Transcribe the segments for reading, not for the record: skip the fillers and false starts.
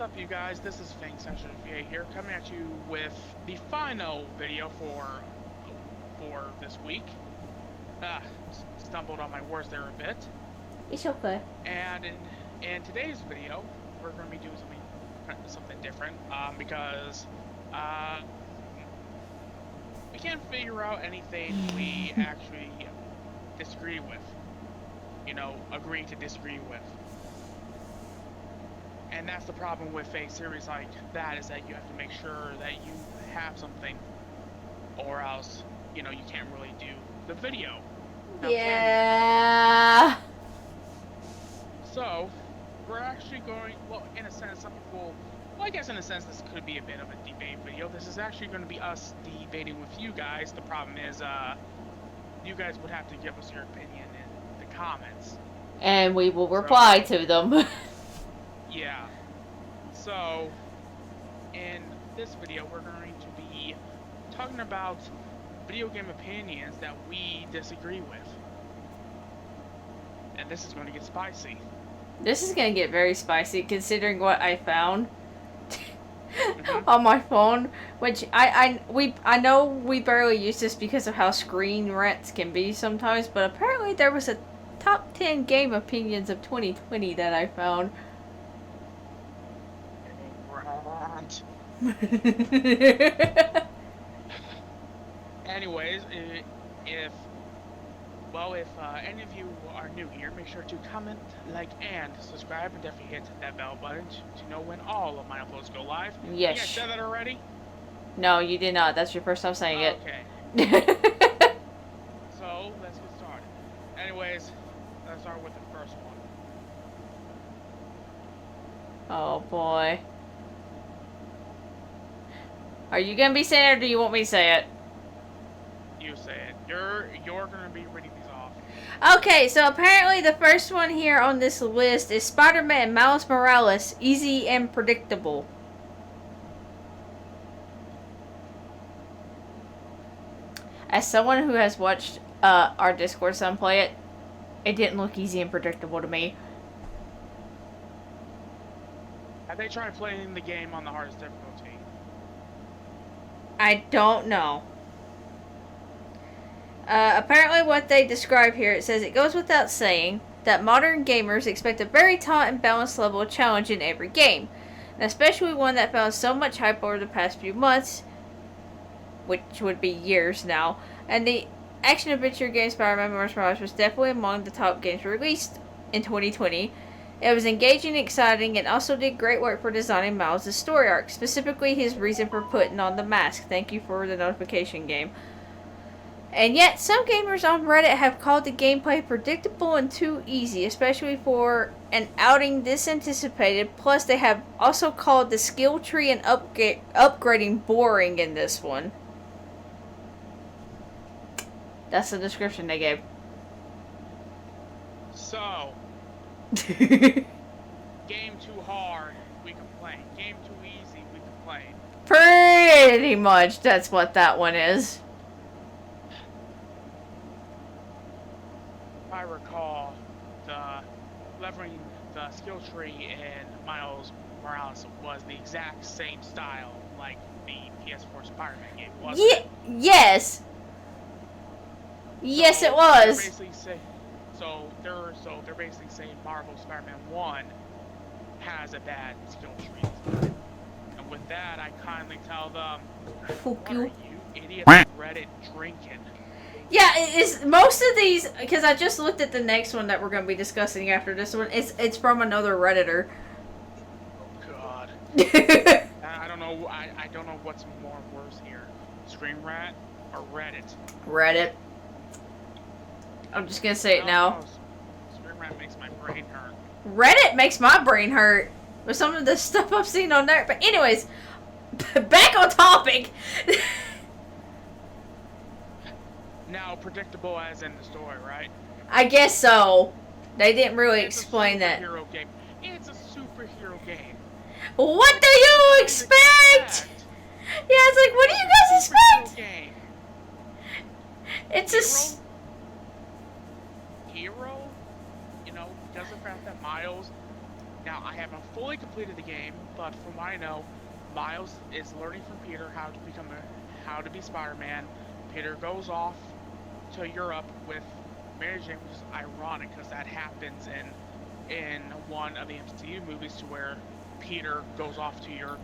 up, you guys? This is FangSessionVA here, coming at you with the final video for this week. Ah, stumbled on my words there a bit. It's okay. And in today's video, we're going to be doing something different, because we can't figure out anything we actually disagree with. You know, agree to disagree with. And that's the problem with a series like that, is that you have to make sure that you have something, or else, you know, you can't really do the video. Yeah. So, we're actually going, well, in a sense, some people, well, I guess in a sense this could be a bit of a debate video. This is actually going to be us debating with you guys. The problem is, you guys would have to give us your opinion in the comments. And we will reply to them. Yeah. So, in this video, we're going to be talking about video game opinions that we disagree with. And this is going to get spicy. This is gonna get very spicy considering what I found on my phone, which I know we barely use this because of how screen rents can be sometimes, but apparently there was a top 10 game opinions of 2020 that I found. Anyways, if any of you are new here, make sure to comment, like, and subscribe, and definitely hit that bell button to know when all of my uploads go live. Yes. You guys said that already? No, you did not. That's your first time saying it. Okay. So, let's get started. Anyways, let's start with the first one. Oh boy. Are you gonna be saying it, or do you want me to say it? You say it. You're gonna be reading these off. Okay, so apparently the first one here on this list is Spider-Man Miles Morales, easy and predictable. As someone who has watched our Discord son play it, it didn't look easy and predictable to me. Have they tried playing the game on the hardest difficulty? I don't know. Apparently what they describe here, it says, it goes without saying that modern gamers expect a very taut and balanced level of challenge in every game, and especially one that found so much hype over the past few months, which would be years now, and the action-adventure game Spider-Man Miles Morales was definitely among the top games released in 2020. It was engaging and exciting, and also did great work for designing Miles' story arc, specifically his reason for putting on the mask. Thank you for the notification game. And yet, some gamers on Reddit have called the gameplay predictable and too easy, especially for an outing this anticipated. Plus, they have also called the skill tree and upgrading boring in this one. That's the description they gave. So, game too hard, we complain. Game too easy, we complain. Pretty much, that's what that one is. If I recall, leveling the skill tree in Miles Morales was the exact same style like the PS4 Spider-Man game, wasn't it? Yes. Yes, it was. They're basically saying Marvel Spider-Man 1 has a bad skill tree. And with that, I kindly tell them, Fuck what you. are you idiots on Reddit drinking? Yeah, it's most of these, because I just looked at the next one that we're going to be discussing after this one. It's from another Redditor. Oh God. I don't know. I don't know what's more worse here, Screen Rat or Reddit. Reddit. I'm just gonna say it now. Screen Rat makes my brain hurt. Reddit makes my brain hurt with some of the stuff I've seen on there. But anyways, back on topic. Now, predictable as in the story, right? I guess so. They didn't really explain that. Superhero game. It's a superhero game. What do you expect? Yeah, it's like, what do you guys expect? Game. It's Hero? You know, because of the fact that Miles Now, I haven't fully completed the game, but from what I know, Miles is learning from Peter how to be Spider-Man. Peter goes off to Europe with Mary Jane, which is ironic because that happens in one of the MCU movies to where Peter goes off to Europe.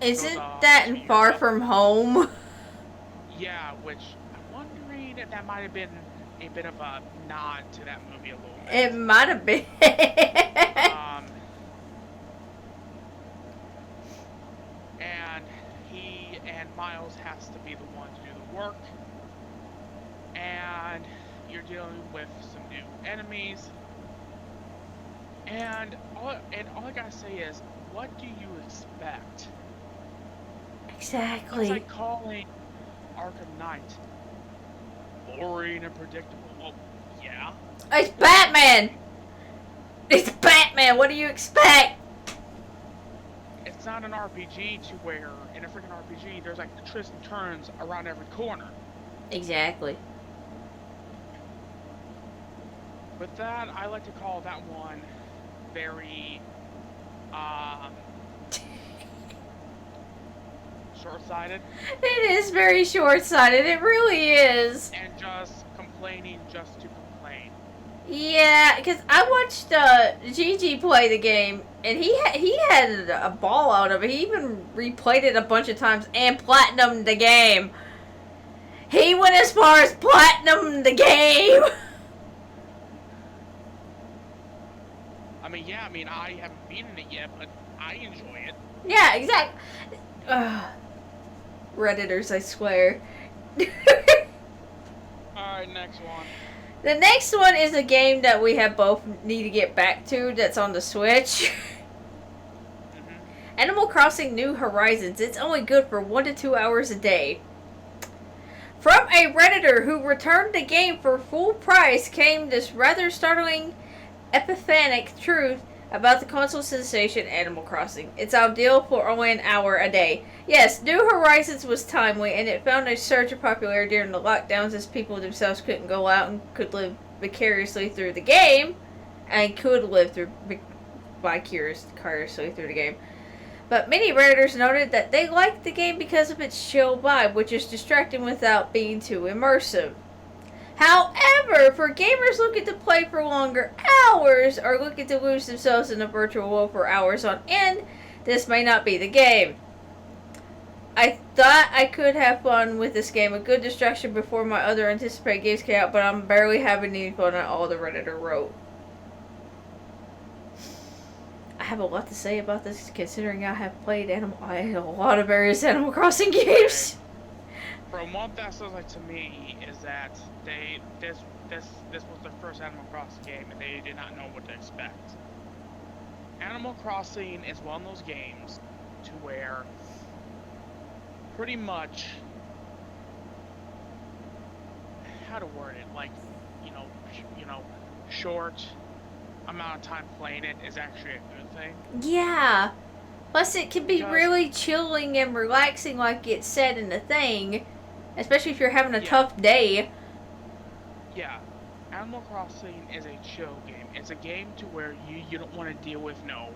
Isn't that in Far From Home? Yeah, which I'm wondering if that might have been a bit of a nod to that movie a little bit. It might have been. And he and Miles has to be the one to do the work. And you're dealing with some new enemies. And all I gotta say is, what do you expect? Exactly. It's like calling Arkham Knight boring and predictable. Well, yeah. It's Batman! It's Batman! What do you expect? It's not an RPG to where, in a freaking RPG, there's like twists and turns around every corner. Exactly. With that, I like to call that one very, short-sighted. It is very short-sighted. It really is. And just complaining just to complain. Yeah, because I watched Gigi play the game, and he had a ball out of it. He even replayed it a bunch of times and platinumed the game. He went as far as platinum the game. I mean, I haven't beaten it yet, but I enjoy it. Yeah, exactly. Redditors, I swear. Alright, next one. The next one is a game that we have both need to get back to that's on the Switch. Animal Crossing New Horizons. It's only good for 1 to 2 hours a day. From a Redditor who returned the game for full price came this rather startling epiphanic truth about the console sensation Animal Crossing. It's ideal for only an hour a day. Yes, New Horizons was timely, and it found a surge of popularity during the lockdowns as people themselves couldn't go out and could live vicariously through the game, and could live through vicariously through the game. But many Redditors noted that they liked the game because of its chill vibe, which is distracting without being too immersive. However, for gamers looking to play for longer hours or looking to lose themselves in a virtual world for hours on end, this may not be the game. I thought I could have fun with this game, a good distraction before my other anticipated games came out, but I'm barely having any fun at all, the Redditor wrote. I have a lot to say about this, considering I have played a lot of various Animal Crossing games. From what that sounds like to me is that this was their first Animal Crossing game and they did not know what to expect. Animal Crossing is one of those games to where pretty much, how to word it, like, short amount of time playing it is actually a good thing. Yeah. Plus it can be really chilling and relaxing like it said in the thing. Especially if you're having a tough day. Yeah. Animal Crossing is a chill game. It's a game to where you don't want to deal with no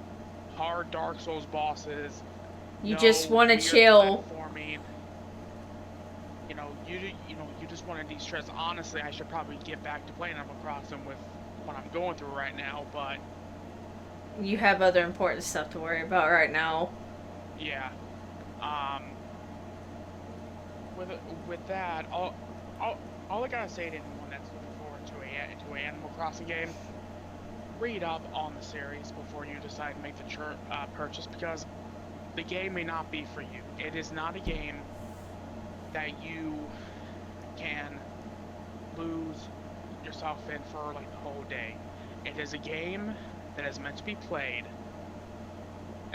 hard Dark Souls bosses. You just want to chill. You just want to de-stress. Honestly, I should probably get back to playing Animal Crossing with what I'm going through right now, but you have other important stuff to worry about right now. Yeah. With that, all I gotta say to anyone that's looking forward to a Animal Crossing game, read up on the series before you decide to make the purchase, because the game may not be for you. It is not a game that you can lose yourself in for like the whole day. It is a game that is meant to be played,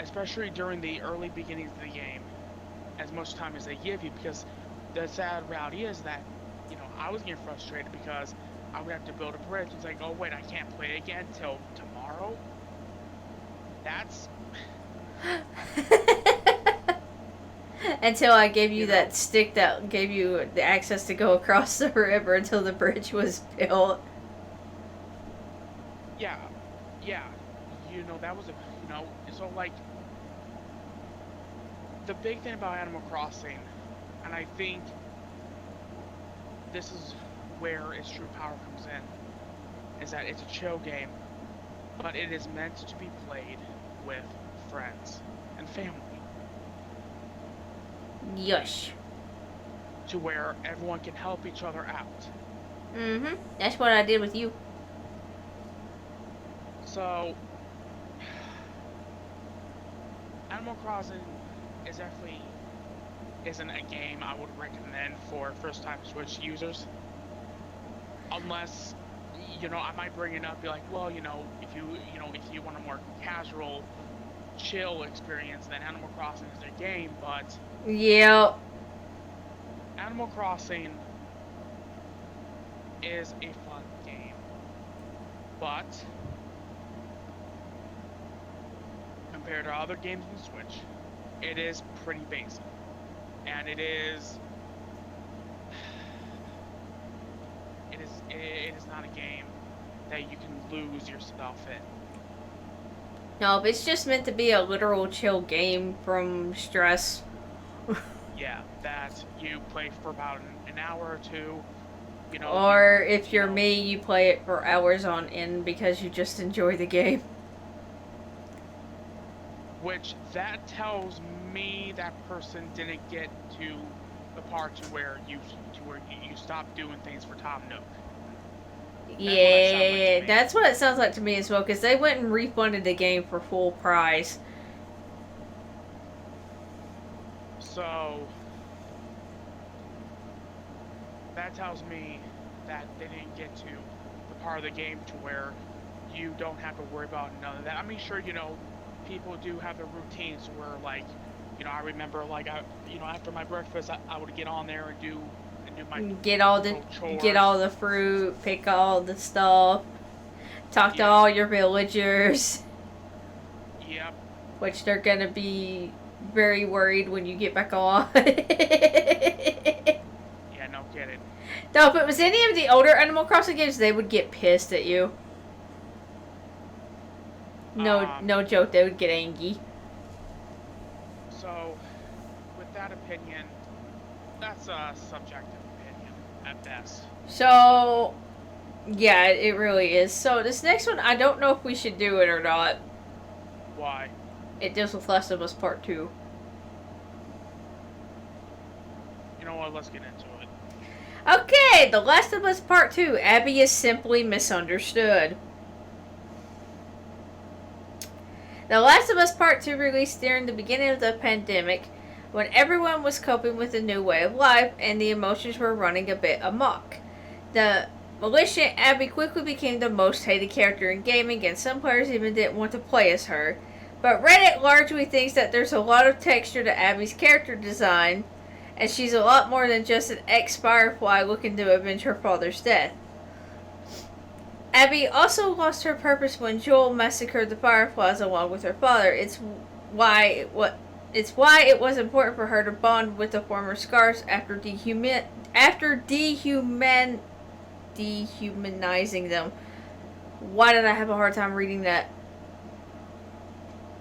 especially during the early beginnings of the game, as much time as they give you, because the sad reality is that, I was getting frustrated because I would have to build a bridge. It's like, oh wait, I can't play again till tomorrow? That's... Until I gave you that stick that gave you the access to go across the river until the bridge was built. Yeah. that was so like the big thing about Animal Crossing, and I think this is where its true power comes in, is that it's a chill game, but it is meant to be played with friends and family. Yush. To where everyone can help each other out. Mm-hmm. That's what I did with you. So, Animal Crossing is definitely isn't a game I would recommend for first-time Switch users. Unless, I might bring it up, be like, well, if you want a more casual, chill experience, then Animal Crossing is a game, but... Yeah. Animal Crossing is a fun game, but compared to other games on Switch, it is pretty basic, and it is not a game that you can lose yourself in. No, it's just meant to be a literal chill game from stress. Yeah, that you play for about an hour or two. Or if you're me, you play it for hours on end because you just enjoy the game. Which that tells me that person didn't get to the part to where you stop doing things for Tom Nook. Yeah, that's what it sounds like to me as well, because they went and refunded the game for full price. So that tells me that they didn't get to the part of the game to where you don't have to worry about none of that. I mean, sure, people do have their routines where, like, I remember, like, after my breakfast, I would get on there and do my get all the fruit, pick all the stuff, talk to all your villagers. Yep. Which they're gonna be very worried when you get back on. Yeah, no kidding. No, if it was any of the older Animal Crossing games, they would get pissed at you. No joke, they would get angry. So, with that opinion, that's a subjective opinion at best. So, yeah, it really is. So, this next one, I don't know if we should do it or not. Why? It deals with Last of Us Part 2. You know what, let's get into it. Okay, The Last of Us Part 2. Abby is simply misunderstood. The Last of Us Part 2 released during the beginning of the pandemic, when everyone was coping with a new way of life and the emotions were running a bit amok. The malicious Abby quickly became the most hated character in gaming, and some players even didn't want to play as her. But Reddit largely thinks that there's a lot of texture to Abby's character design, and she's a lot more than just an ex-Firefly looking to avenge her father's death. Abby also lost her purpose when Joel massacred the Fireflies along with her father. It's why it was important for her to bond with the former Scars after dehumanizing them. Why did I have a hard time reading that?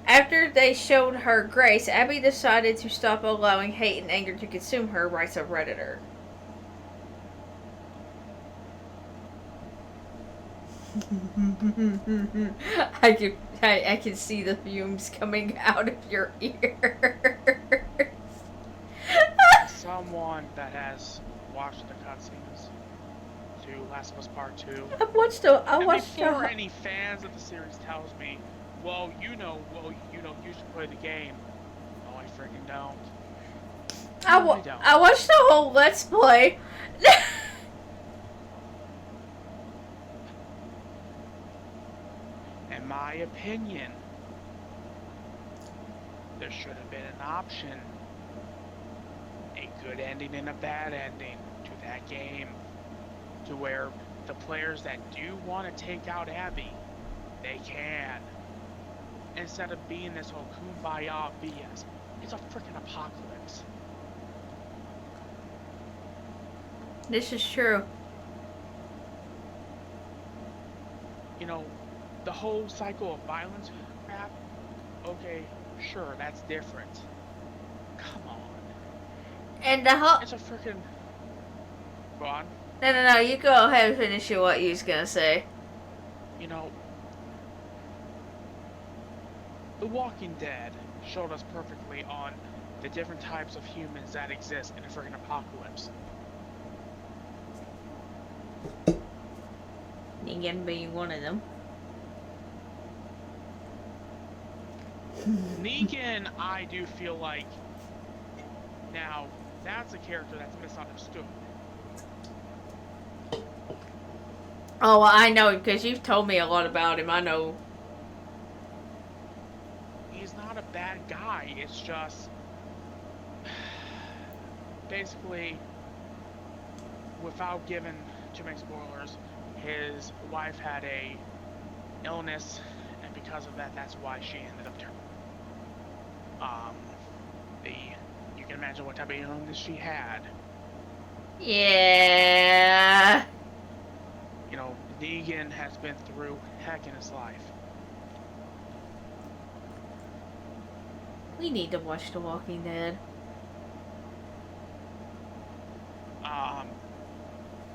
After they showed her grace, Abby decided to stop allowing hate and anger to consume her, writes a Redditor. I can see the fumes coming out of your ears. Someone that has watched the cutscenes to Last of Us Part 2. Before any fans of the series tells me, well, you should play the game. No, I freaking don't. I watched the whole Let's Play. In my opinion, there should have been an option. A good ending and a bad ending to that game. To where the players that do want to take out Abby, they can. Instead of being this whole kumbaya BS. It's a freaking apocalypse. This is true. the whole cycle of violence crap, okay, sure, that's different. Come on. And the whole... It's a freaking... Go on. No, you go ahead and finish what you was gonna say. You know, The Walking Dead showed us perfectly on the different types of humans that exist in a freaking apocalypse. Negan being one of them. Negan, I do feel like, now, that's a character that's misunderstood. Oh, well, I know, because you've told me a lot about him. I know. He's not a bad guy, it's just... Basically, without giving too many spoilers, his wife had a illness, and because of that, that's why she ended up turning. You can imagine what type of illness she had. Yeah. You know, Negan has been through heck in his life. We need to watch The Walking Dead.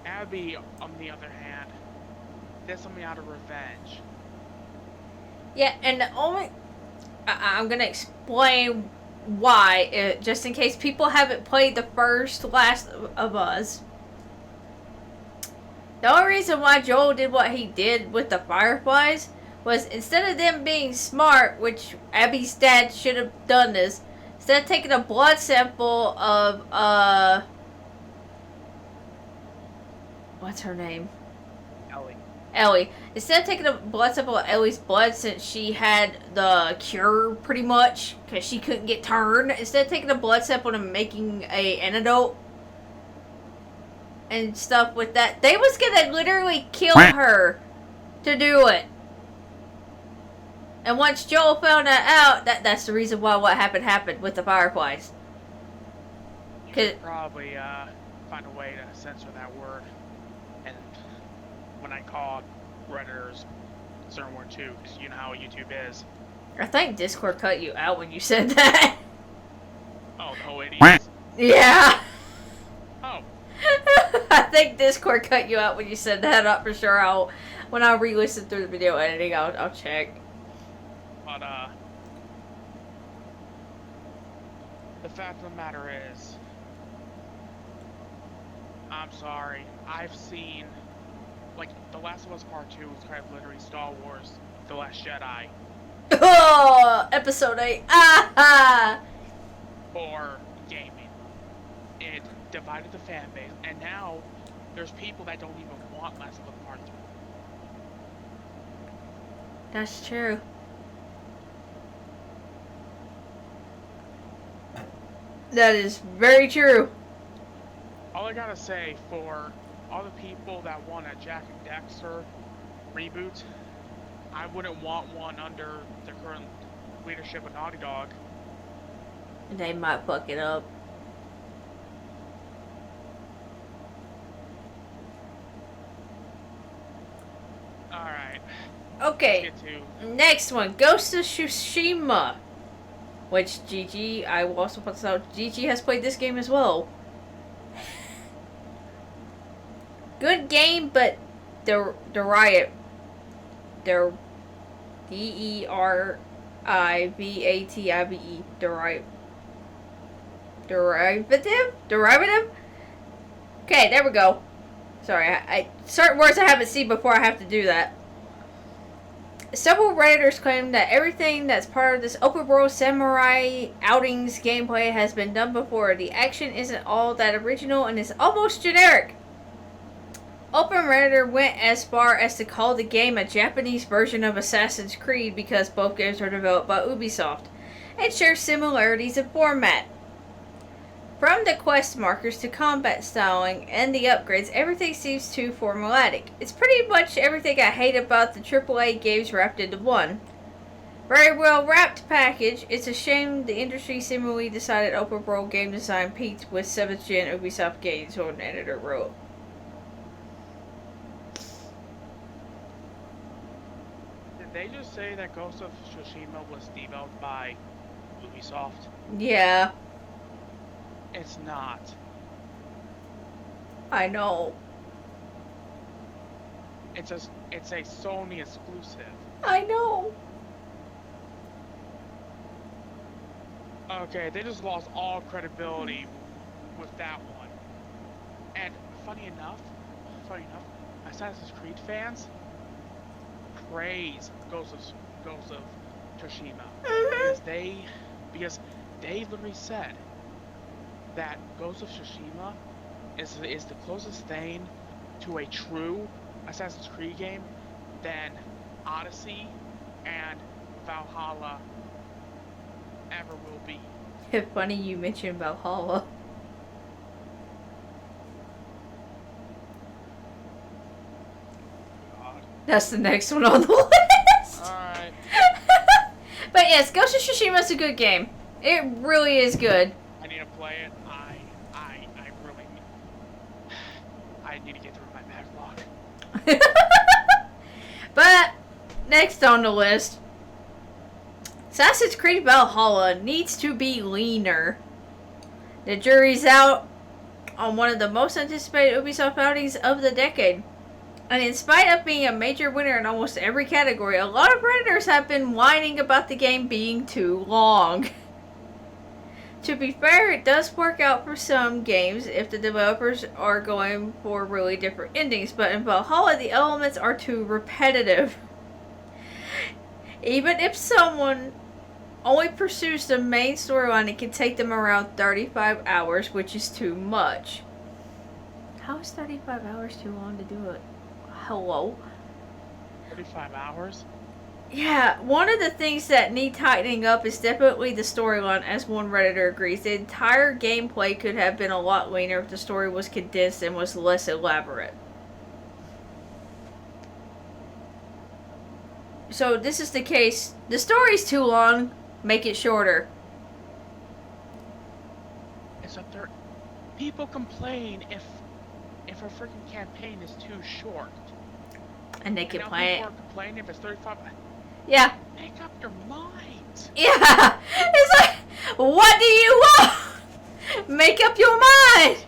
Abby, on the other hand, did something out of revenge. Yeah, and the only... I'm gonna explain why, just in case people haven't played the first Last of Us. The only reason why Joel did what he did with the Fireflies was instead of them being smart, which Abby's dad should have done this, instead of taking a blood sample of, what's her name? Ellie. Instead of taking a blood sample of Ellie's blood, since she had the cure pretty much, because she couldn't get turned, instead of taking a blood sample and making a antidote and stuff with that, they was gonna literally kill her to do it. And once Joel found that out, that's the reason why what happened with the Fireflies. You could probably find a way to censor that word. And when I called Redditors certain word too, because you know how YouTube is. I think Discord cut you out when you said that. Oh, the whole idiots? Yeah. Oh. I think Discord cut you out when you said that. Not for sure. When I re-listen through the video editing, I'll check. But the fact of the matter is, I'm sorry, I've seen, like, The Last of Us Part 2 is kind of literally Star Wars The Last Jedi. Oh, episode 8. Ah! For gaming. It divided the fan base, and now there's people that don't even want Last of Us Part 3. That's true. That is very true. All I gotta say, for all the people that want a Jack and Dexter reboot, I wouldn't want one under the current leadership of Naughty Dog. They might fuck it up. Alright. Okay. Next one, Ghost of Tsushima. Which Gigi, I will also put this out, Gigi has played this game as well. Good game, but the riot, they're Derivative, derivative. Okay, there we go. Sorry, I certain words I haven't seen before. I have to do that. Several Redditors claim that everything that's part of this open world samurai outings gameplay has been done before. The action isn't all that original and is almost generic. Open Redditor went as far as to call the game a Japanese version of Assassin's Creed because both games are developed by Ubisoft and share similarities in format. From the quest markers to combat styling and the upgrades, everything seems too formulaic. It's pretty much everything I hate about the AAA games wrapped into one. Very well wrapped package. It's a shame the industry seemingly decided open world game design peaked with 7th gen Ubisoft games, or an editor wrote. they just say that Ghost of Tsushima was developed by Ubisoft? Yeah, It's not. I know. It's a Sony exclusive. I know. Okay, they just lost all credibility with that one. And funny enough, Assassin's Creed fans praise Ghost of Tsushima because they literally said that Ghost of Tsushima is the closest thing to a true Assassin's Creed game than Odyssey and Valhalla ever will be. It's funny you mentioned Valhalla. God. That's the next one on the list. Alright. But yes, Ghost of Tsushima is a good game. It really is good. I need to play it. I really I need to get through my backlog. But next on the list, Assassin's Creed Valhalla needs to be leaner. The jury's out on one of the most anticipated Ubisoft outings of the decade. And in spite of being a major winner in almost every category, a lot of Redditors have been whining about the game being too long. To be fair, it does work out for some games if the developers are going for really different endings, but in Valhalla the elements are too repetitive. Even if someone only pursues the main storyline, it can take them around 35 hours, which is too much. How is 35 hours too long to do it? Hello? 35 hours? Yeah, one of the things that need tightening up is definitely the storyline, as one Redditor agrees. The entire gameplay could have been a lot leaner if the story was condensed and was less elaborate. So this is the case. The story's too long, make it shorter. It's a third. People complain if a freaking campaign is too short. And they can now play it. People are complaining if it's 35. Yeah. Make up your mind. Yeah. It's like, what do you want? Make up your mind.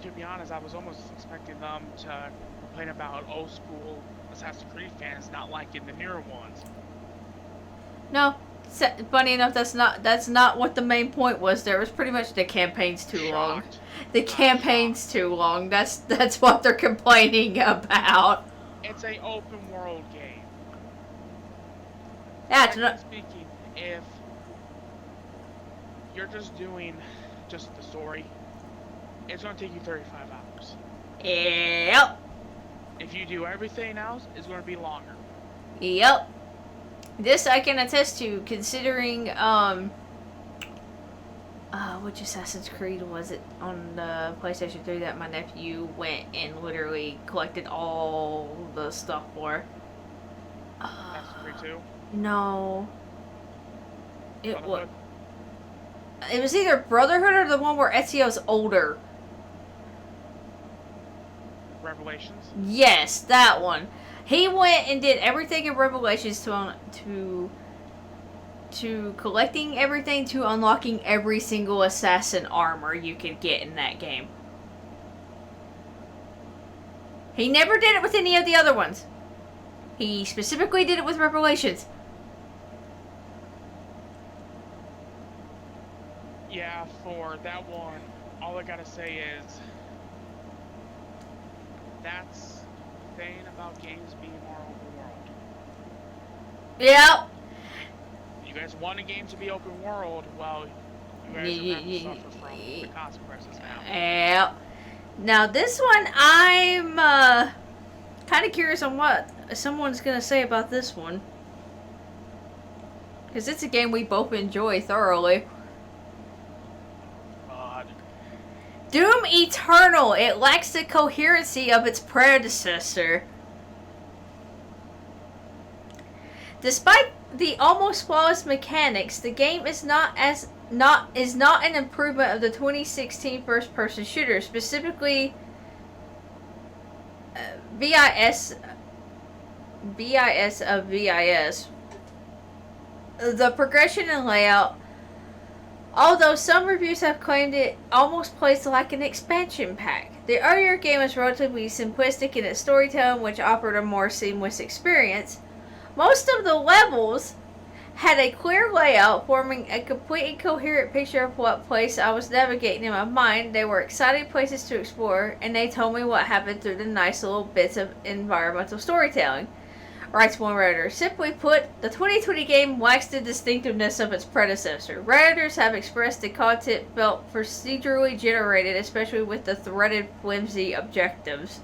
To be honest, I was almost expecting them to complain about old school Assassin's Creed fans not liking the newer ones. No. Funny enough, that's not what the main point was. There was pretty much the campaign's too long. The campaign's too long. That's what they're complaining about. It's a open world game. That's not. Speaking, if you're just doing just the story, it's gonna take you 35 hours. Yep. If you do everything else, it's gonna be longer. Yep. This I can attest to, considering which Assassin's Creed was it on the PlayStation 3 that my nephew went and literally collected all the stuff for? Assassin's Creed 2? No. It was. Brotherhood? It was either Brotherhood or the one where Ezio's older. Revelations? Yes, that one. He went and did everything in Revelations to collecting everything to unlocking every single assassin armor you could get in that game. He never did it with any of the other ones. He specifically did it with Revelations. Yeah, for that one, all I gotta say is that's the thing about games being more open world. Yep. You guys want a game to be open world, well, you guys are going to have to suffer from the consequences now. Yep. Now this one, I'm kind of curious on what someone's going to say about this one. Because it's a game we both enjoy thoroughly. God. Doom Eternal. It lacks the coherency of its predecessor. Despite the almost flawless mechanics, the game is not an improvement of the 2016 first-person shooter, specifically VIS BIS of VIS. The progression and layout, although some reviews have claimed it almost plays like an expansion pack. The earlier game was relatively simplistic in its storytelling, which offered a more seamless experience. Most of the levels had a clear layout, forming a complete and coherent picture of what place I was navigating in my mind. They were exciting places to explore, and they told me what happened through the nice little bits of environmental storytelling. Writes one Redditor. Simply put, the 2020 game lacks the distinctiveness of its predecessor. Redditors have expressed the content felt procedurally generated, especially with the threaded, flimsy objectives.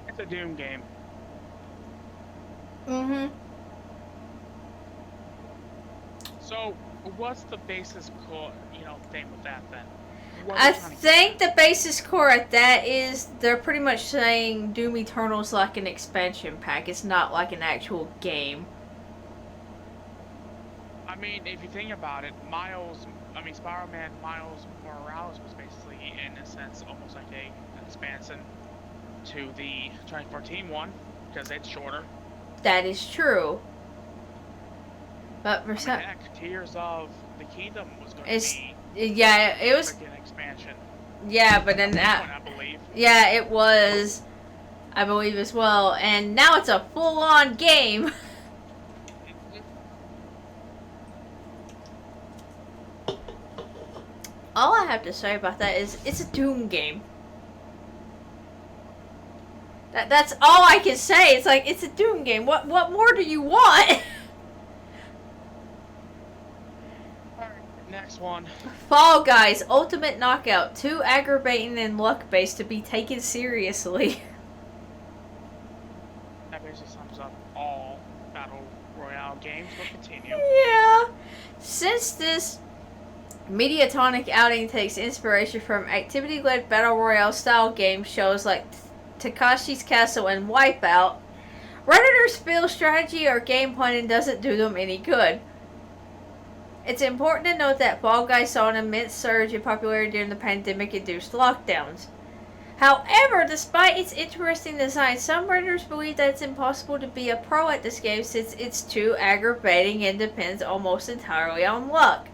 It's a Doom game. Mm-hmm. So, what's the basis core, thing with that then? I think the basis core at that is they're pretty much saying Doom Eternal's like an expansion pack. It's not like an actual game. I mean, if you think about it, Spider-Man Miles Morales was basically, in a sense, almost like an expansion to the 2014 one, because it's shorter. That is true. But for some... heck, Tears of the Kingdom was going to be... Yeah, it was... an expansion. Yeah, but then that... I believe. Yeah, it was... I believe as well. And now it's a full-on game. All I have to say about that is it's a Doom game. That's all I can say. It's like, it's a Doom game. What more do you want? Alright, next one. Fall Guys Ultimate Knockout. Too aggravating and luck-based to be taken seriously. That basically sums up all Battle Royale games. We'll continue. Yeah. Since this Mediatonic outing takes inspiration from activity-led Battle Royale style game shows like Takashi's Castle and Wipeout, Redditors feel strategy or game planning doesn't do them any good. It's important to note that Fall Guys saw an immense surge in popularity during the pandemic-induced lockdowns. However, despite its interesting design, some Redditors believe that it's impossible to be a pro at this game since it's too aggravating and depends almost entirely on luck.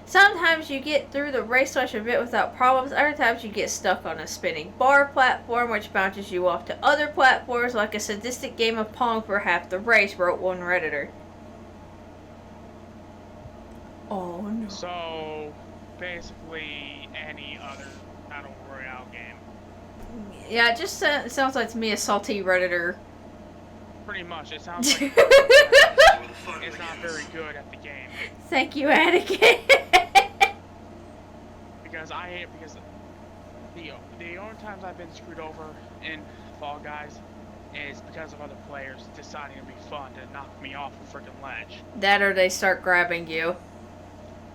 Sometimes you get through the race/event without problems, other times you get stuck on a spinning bar platform which bounces you off to other platforms like a sadistic game of Pong for half the race, wrote one Redditor. Oh no. So, basically any other Battle Royale game. Yeah, it just sounds like to me a salty Redditor. Pretty much, it sounds like it's not very good at the game. Thank you, Anakin. Because the only times I've been screwed over in Fall Guys is because of other players deciding to be fun to knock me off a freaking ledge. That or they start grabbing you.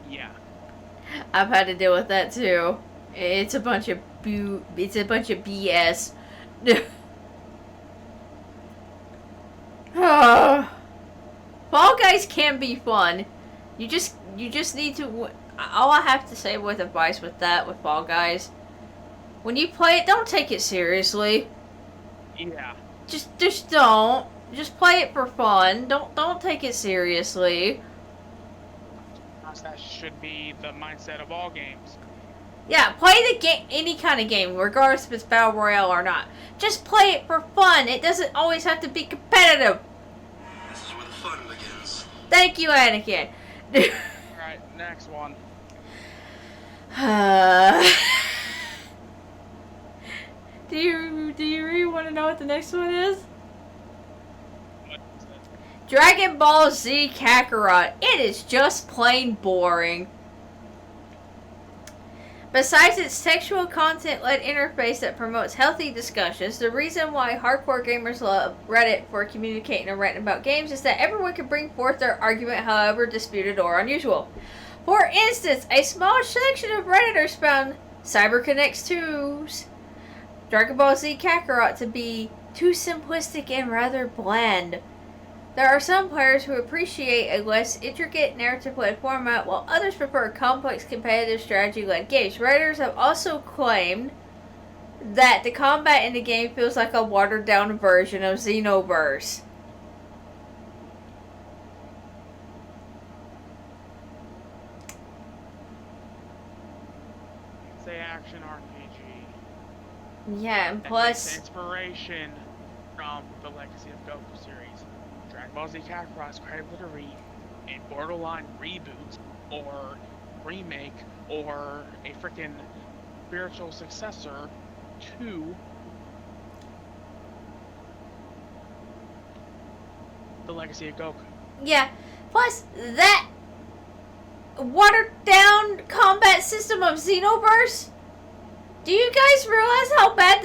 Yeah. I've had to deal with that too. It's a bunch of BS. Fall Guys can be fun. You just need to. All I have to say with advice with Fall Guys, when you play it, don't take it seriously. Yeah. Just don't. Just play it for fun. Don't take it seriously. That should be the mindset of all games. Yeah, play the game, any kind of game, regardless if it's Battle Royale or not. Just play it for fun. It doesn't always have to be competitive. This is where the fun begins. Thank you, Anakin. Alright, next one. Do you really want to know what the next one is? What is it? Dragon Ball Z Kakarot. It is just plain boring. Besides its sexual content-led interface that promotes healthy discussions, the reason why hardcore gamers love Reddit for communicating and ranting about games is that everyone can bring forth their argument, however disputed or unusual. For instance, a small section of Redditors found CyberConnect's 2's Dragon Ball Z Kakarot to be too simplistic and rather bland. There are some players who appreciate a less intricate narrative-led format, while others prefer complex competitive strategy-led games. Writers have also claimed that the combat in the game feels like a watered-down version of Xenoverse. It's an action RPG. Yeah, and That plus... takes inspiration from the Legacy of Goku series. Dragon Ball Z Kakarot's credited with a borderline reboot or remake or a freaking spiritual successor to the Legacy of Goku. Yeah, plus that watered-down combat system of Xenoverse. Do you guys realize how bad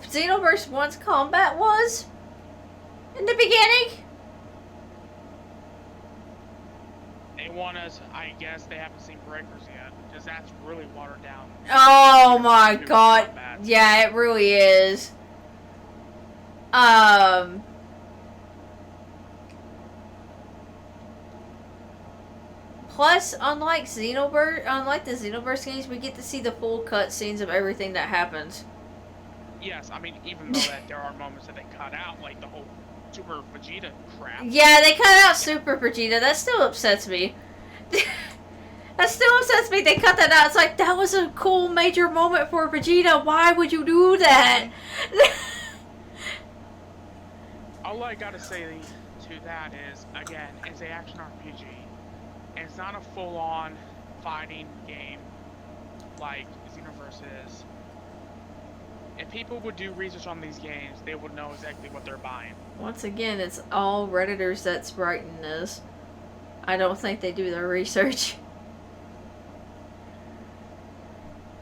Xenoverse 1's combat was in the beginning? They want us, I guess they haven't seen Breakers yet, because that's really watered down. Oh my god. Combat. Yeah, it really is. Plus, unlike the Xenoverse games, we get to see the full cutscenes of everything that happens. Yes, I mean, even though that there are moments that they cut out, like the whole Super Vegeta crap. Yeah, they cut out Super Vegeta. That still upsets me. That still upsets me. They cut that out. It's like, that was a cool major moment for Vegeta. Why would you do that? All I gotta say to that is, again, it's an action RPG. And it's not a full-on fighting game like Xenoverse is. If people would do research on these games, they would know exactly what they're buying. Once again, it's all Redditors that's writing this. I don't think they do their research.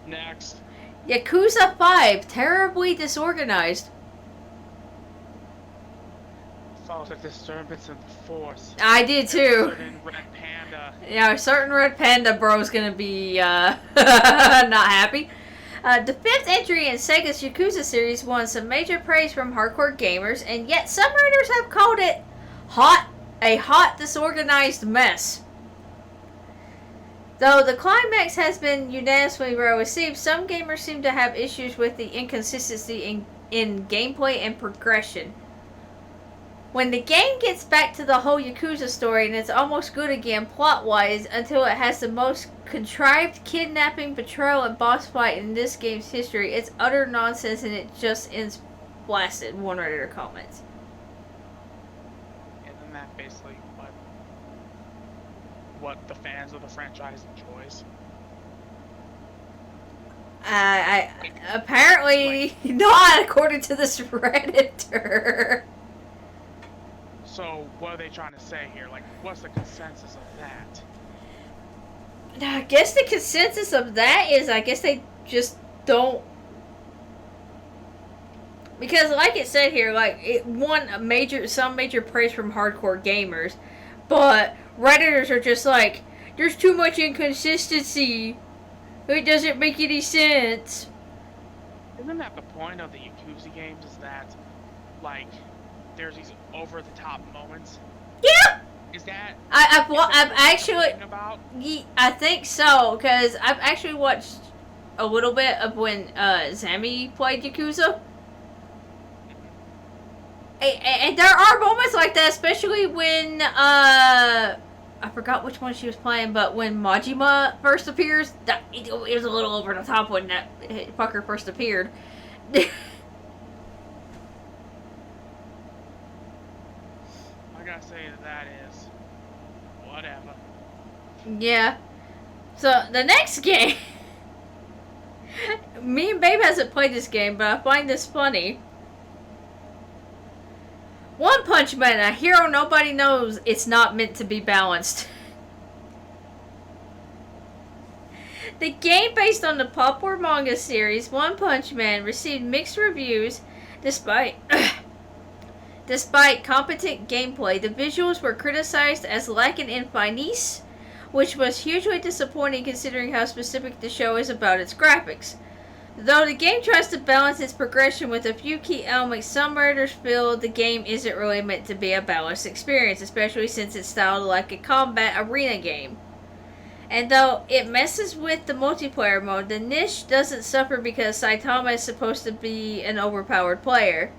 Next. Yakuza 5, terribly disorganized. Felt a disturbance in the force. I did too. Certain Red Panda. Yeah, a certain Red Panda bro's gonna be not happy. The fifth entry in Sega's Yakuza series won some major praise from hardcore gamers, and yet some writers have called it a hot, disorganized mess. Though the climax has been unanimously well received, some gamers seem to have issues with the inconsistency in gameplay and progression. When the game gets back to the whole Yakuza story, and it's almost good again plot-wise until it has the most contrived kidnapping, betrayal, and boss fight in this game's history, it's utter nonsense and it just ends blasted, one Redditor comments. Isn't that basically what the fans of the franchise enjoys? Apparently not, according to this Redditor. So, what are they trying to say here? Like, what's the consensus of that? I guess the consensus of that is, I guess they just don't... Because, like it said here, like, it won some major praise from hardcore gamers, but Redditors are just like, there's too much inconsistency. It doesn't make any sense. Isn't that the point of the Yakuza games, is that, like, there's these over-the-top moments? Yeah! Is that... I've actually... About? I think so, because I've actually watched a little bit of when Zami played Yakuza. And there are moments like that, especially when, I forgot which one she was playing, but when Majima first appears, it was a little over the top when that fucker first appeared. I gotta say that is... whatever. Yeah. So, the next game... Me and Babe hasn't played this game, but I find this funny. One Punch Man, a hero nobody knows, it's not meant to be balanced. The game, based on the popular manga series One Punch Man, received mixed reviews despite competent gameplay. The visuals were criticized as lacking in finesse, which was hugely disappointing considering how specific the show is about its graphics. Though the game tries to balance its progression with a few key elements, some writers feel the game isn't really meant to be a balanced experience, especially since it's styled like a combat arena game. And though it messes with the multiplayer mode, the niche doesn't suffer because Saitama is supposed to be an overpowered player.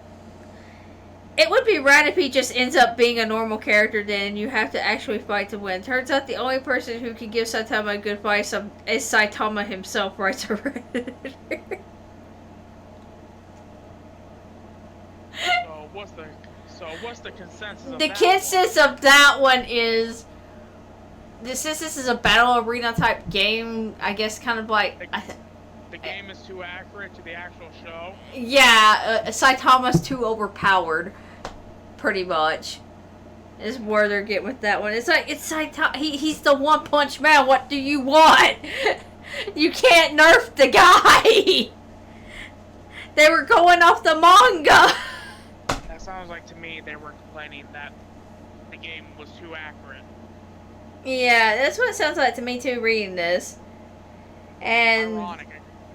It would be rad if he just ends up being a normal character then you have to actually fight to win. Turns out the only person who can give Saitama a good fight is Saitama himself, writes a Redditor. What's the consensus of The that consensus of that one is... Since this is a battle arena type game, I guess kind of like... The game is too accurate to the actual show? Yeah, Saitama's too overpowered. Pretty much. Is where they're getting with that one. It's like, it's Saitama. He's the One Punch Man. What do you want? You can't nerf the guy. They were going off the manga. That sounds like to me they were complaining that the game was too accurate. Yeah, that's what it sounds like to me too, reading this. And Ironic.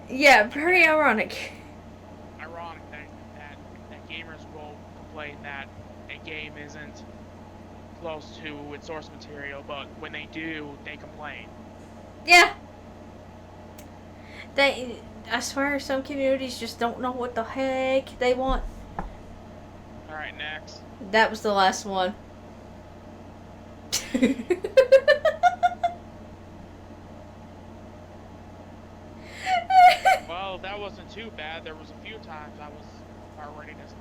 yeah, pretty ironic. Ironic that gamers will complain that a game isn't close to its source material, but when they do, they complain. Yeah. I swear some communities just don't know what the heck they want. Alright, next. That was the last one. Well, that wasn't too bad. There was a few times I was already just...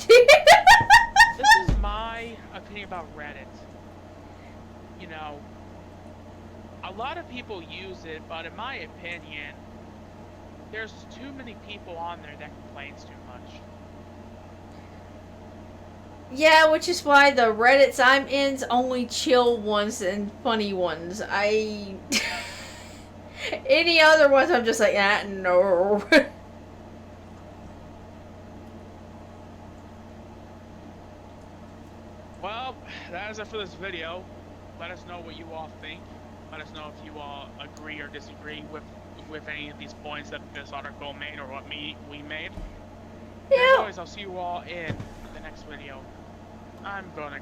This is my opinion about Reddit. You know, a lot of people use it, but in my opinion, there's too many people on there that complains too much. Yeah, which is why the Reddits I'm in's only chill ones and funny ones. Any other ones I'm just like, no. Well, that is it for this video. Let us know what you all think. Let us know if you all agree or disagree with any of these points that this article made or what we made. Yeah. As always, I'll see you all in the next video. I'm gonna...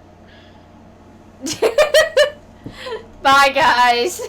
Bye, guys.